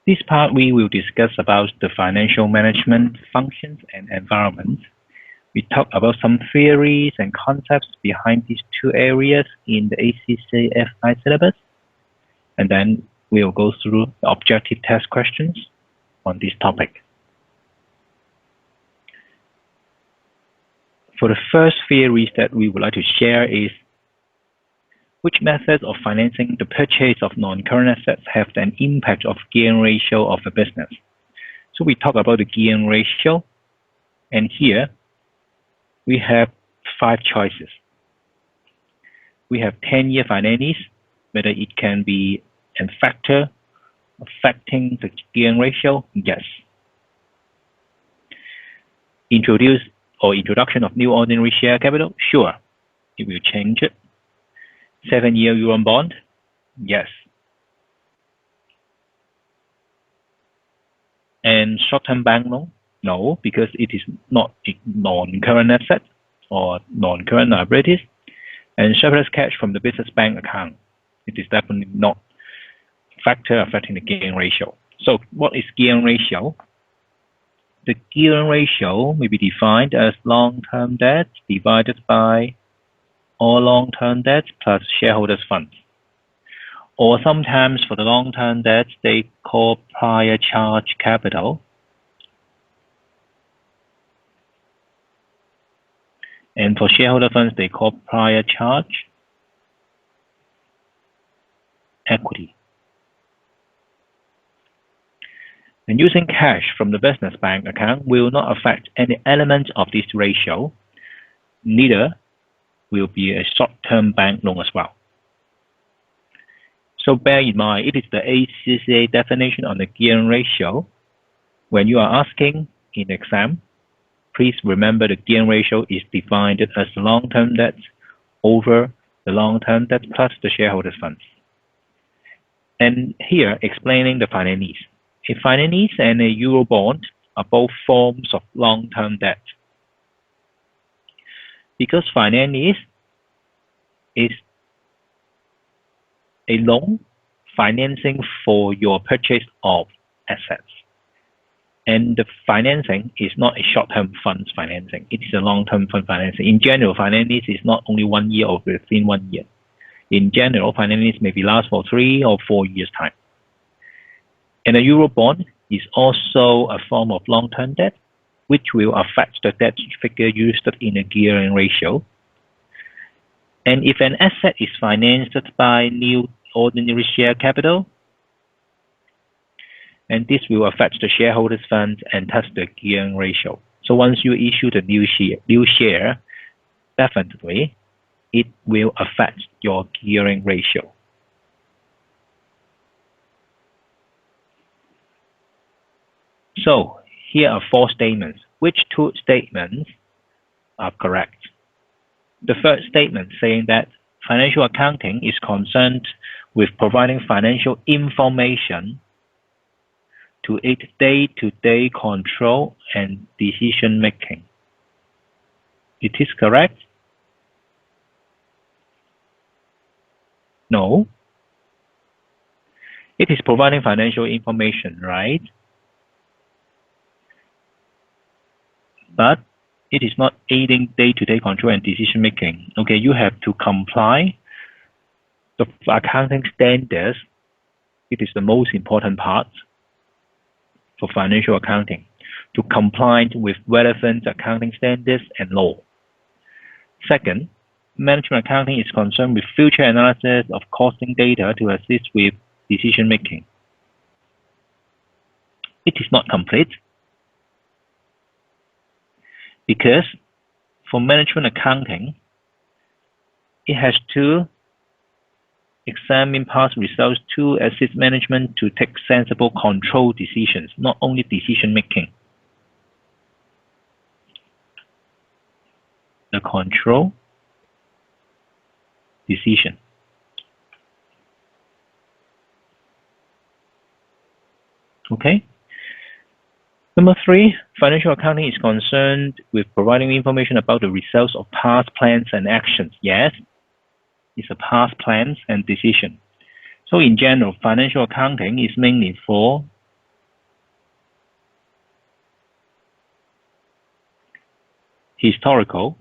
This part we will discuss about the financial management functions and environment. We talk about some theories and concepts behind these two areas in the ACCA syllabus, and then we'll go through the objective test questions on this topic. For the first theory that we would like to share is which methods of financing the purchase of non-current assets have an impact of gearing ratio of a business. So we talk about the gearing ratio, and here we have 5 choices. We have 10-year finance, whether it can be a factor affecting the gearing ratio, yes. Introduction of new ordinary share capital, sure, it will change it. 7-year Euro bond, yes. And short-term bank loan, no, because it is not a non-current asset or non-current liabilities. And surplus cash from the business bank account, it is definitely not a factor affecting the gearing ratio. So what is gearing ratio? The gearing ratio may be defined as long-term debt divided by all long-term debt plus shareholders' funds. Or sometimes for the long-term debt, they call prior charge capital. And for shareholder funds, they call prior charge equity. And using cash from the business bank account will not affect any element of this ratio, neither will be a short-term bank loan as well. So bear in mind, it is the ACCA definition on the gearing ratio. When you are asking in exam, please remember the gearing ratio is defined as the long-term debt over the long-term debt plus the shareholders' funds. And here, explaining the finance. A finance and a Euro bond are both forms of long-term debt. Because finance is a loan financing for your purchase of assets. And the financing is not a short-term funds financing. It is a long-term fund financing. In general, finance is not only 1 year or within 1 year. In general, finance may be last for 3 or 4 years' time. And a Euro bond is also a form of long-term debt, which will affect the debt figure used in a gearing ratio. And if an asset is financed by new ordinary share capital, and this will affect the shareholders' funds and thus the gearing ratio. So once you issue the new share, definitely it will affect your gearing ratio. So here are 4 statements. Which 2 statements are correct? The first statement saying that financial accounting is concerned with providing financial information to aid day-to-day control and decision making. It is correct? No. It is providing financial information, right? But it is not aiding day-to-day control and decision making. Okay, you have to comply the accounting standards. It is the most important part for financial accounting, to comply with relevant accounting standards and law. Second, management accounting is concerned with future analysis of costing data to assist with decision making. It is not complete, because for management accounting, it has to examine past results to assist management to take sensible control decisions, not only decision making. The control decision. Okay. Number 3, financial accounting is concerned with providing information about the results of past plans and actions. Yes, it's a past plans and decision. So in general, financial accounting is mainly for historical,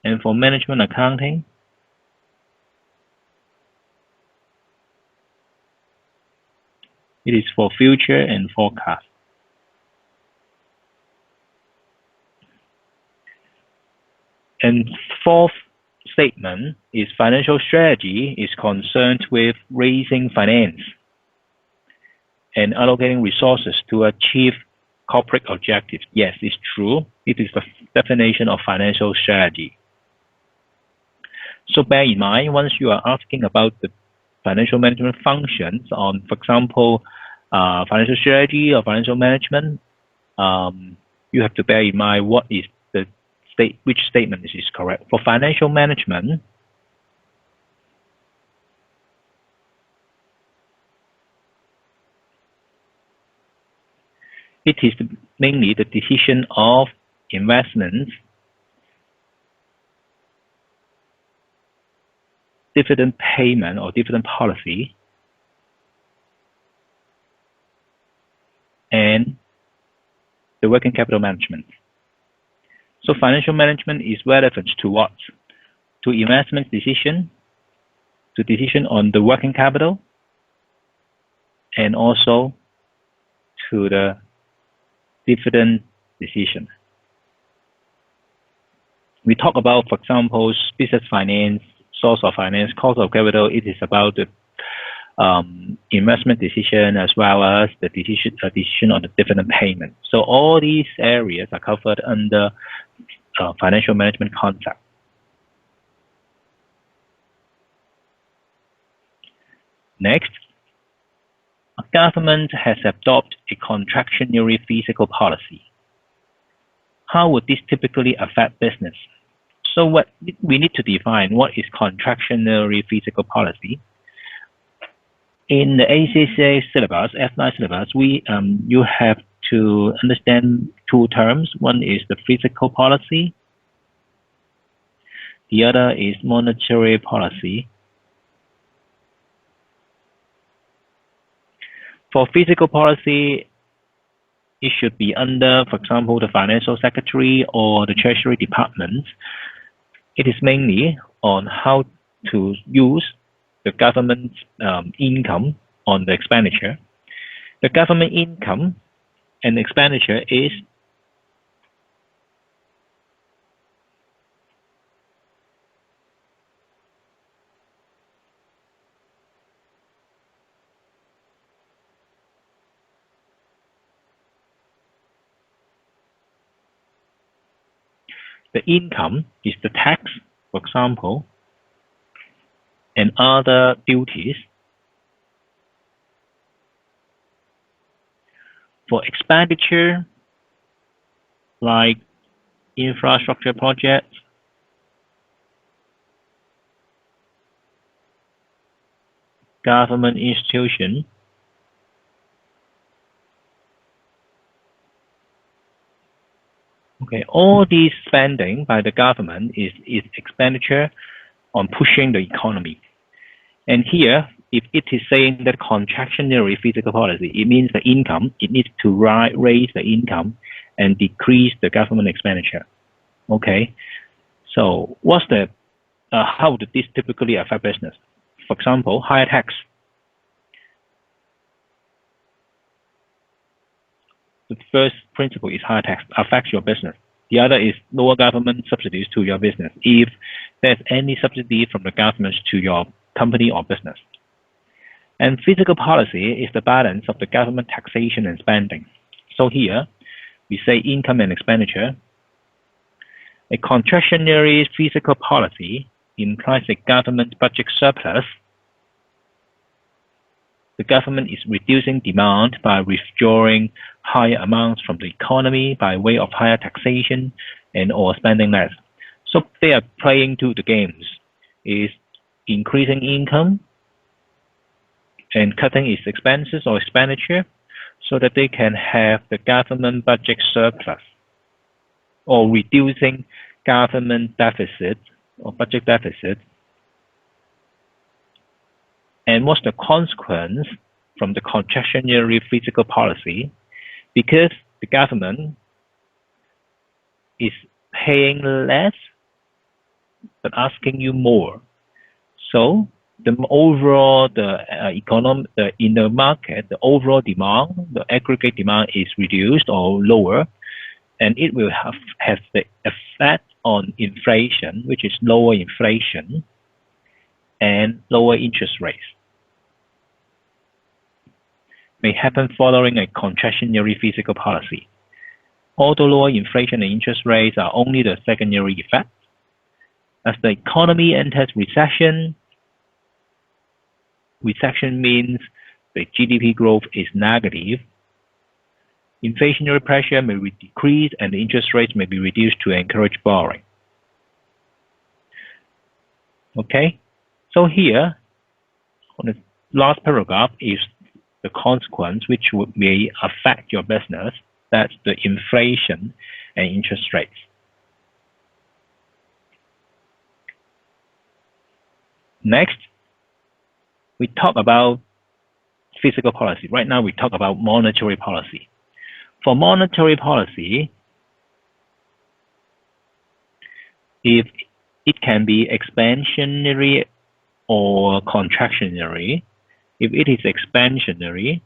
and for management accounting, it is for future and forecast. And fourth statement is financial strategy is concerned with raising finance and allocating resources to achieve corporate objectives. Yes, it's true. It is the definition of financial strategy. So bear in mind, once you are asking about the financial management functions on, for example, financial strategy or financial management, you have to bear in mind what is the which statement is correct. For financial management, it is mainly the decision of investments, dividend payment or dividend policy, and the working capital management. So financial management is relevant to what? To investment decision, to decision on the working capital, and also to the dividend decision. We talk about, for example, business finance, source of finance, cost of capital. It is about the investment decision as well as the decision on the dividend payment. So all these areas are covered under financial management concept. Next, a government has adopted a contractionary fiscal policy. How would this typically affect business? So what we need to define what is contractionary fiscal policy. In the ACCA syllabus, F9 syllabus, you have to understand two terms. One is the fiscal policy. The other is monetary policy. For fiscal policy, it should be under, for example, the Financial Secretary or the Treasury Department. It is mainly on how to use the government's income on the expenditure. The government income and expenditure is the income is the tax, for example, and other duties. For expenditure, like infrastructure projects, government institution, okay, all these spending by the government is expenditure on pushing the economy. And here, if it is saying that contractionary fiscal policy, it means the income, it needs to raise the income and decrease the government expenditure. Okay, so what's the, how does this typically affect business? For example, higher tax. The first principle is higher tax affects your business. The other is lower government subsidies to your business if there's any subsidy from the government to your company or business. And fiscal policy is the balance of the government taxation and spending. So here, we say income and expenditure. A contractionary fiscal policy implies a government budget surplus. The government is reducing demand by withdrawing higher amounts from the economy by way of higher taxation and or spending less. So they are playing two the games, is increasing income and cutting its expenses or expenditure so that they can have the government budget surplus, or reducing government deficit or budget deficit. And what's the consequence from the contractionary fiscal policy? Because the government is paying less but asking you more. So the overall in the market, the overall demand, the aggregate demand is reduced or lower, and it will have the effect on inflation, which is lower inflation and lower interest rates. May happen following a contractionary fiscal policy. Although lower inflation and interest rates are only the secondary effect, as the economy enters recession means the GDP growth is negative. Inflationary pressure may decrease and the interest rates may be reduced to encourage borrowing. Okay, so here on the last paragraph is the consequence which may affect your business. That's the inflation and interest rates. Next, we talk about fiscal policy. Right now, we talk about monetary policy. For monetary policy, if it can be expansionary or contractionary, if it is expansionary,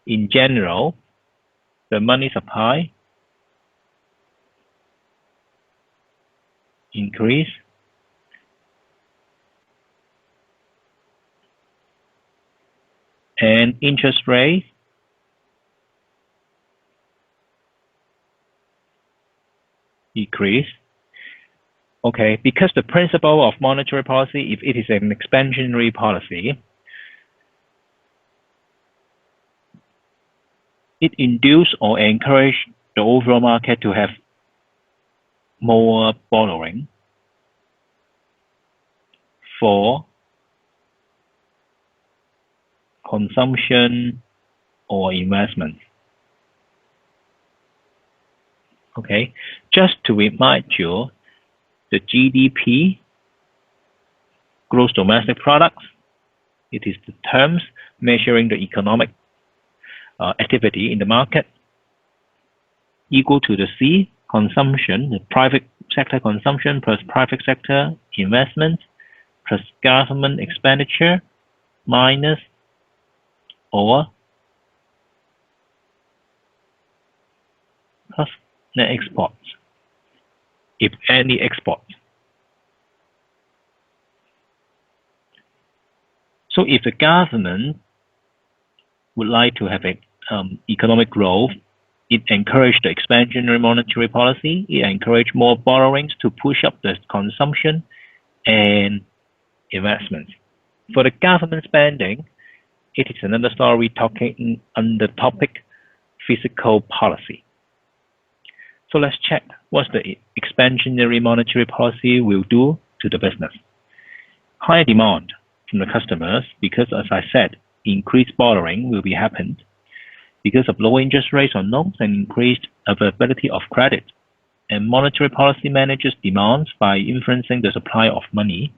in general, the money supply increase and interest rate decrease. Okay, because the principle of monetary policy, if it is an expansionary policy, it induce or encourage the overall market to have more borrowing for consumption or investment. Okay, just to remind you, the GDP, gross domestic product, it is the terms measuring the economic activity in the market, equal to the C, consumption, the private sector consumption plus private sector investment plus government expenditure minus or plus net exports, if any export. So if the government would like to have economic growth, it encouraged the expansionary monetary policy, it encouraged more borrowings to push up the consumption and investment. For the government spending, it is another story talking on the topic fiscal policy. So let's check what the expansionary monetary policy will do to the business. Higher demand from the customers because, as I said, increased borrowing will be happened because of lower interest rates on loans and increased availability of credit. And monetary policy manages demands by influencing the supply of money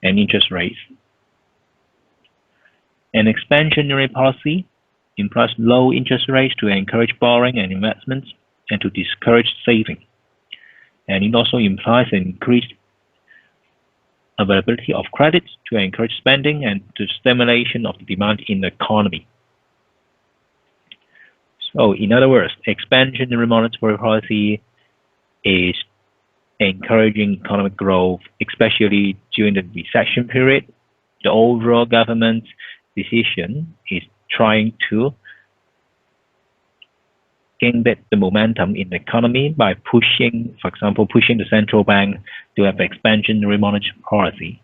and interest rates. An expansionary policy implies low interest rates to encourage borrowing and investments and to discourage saving. And it also implies an increased availability of credit to encourage spending and the stimulation of the demand in the economy. So in other words, expansionary monetary policy is encouraging economic growth, especially during the recession period. The overall government decision is trying to gain back the momentum in the economy by pushing, for example, pushing the central bank to have expansionary monetary policy.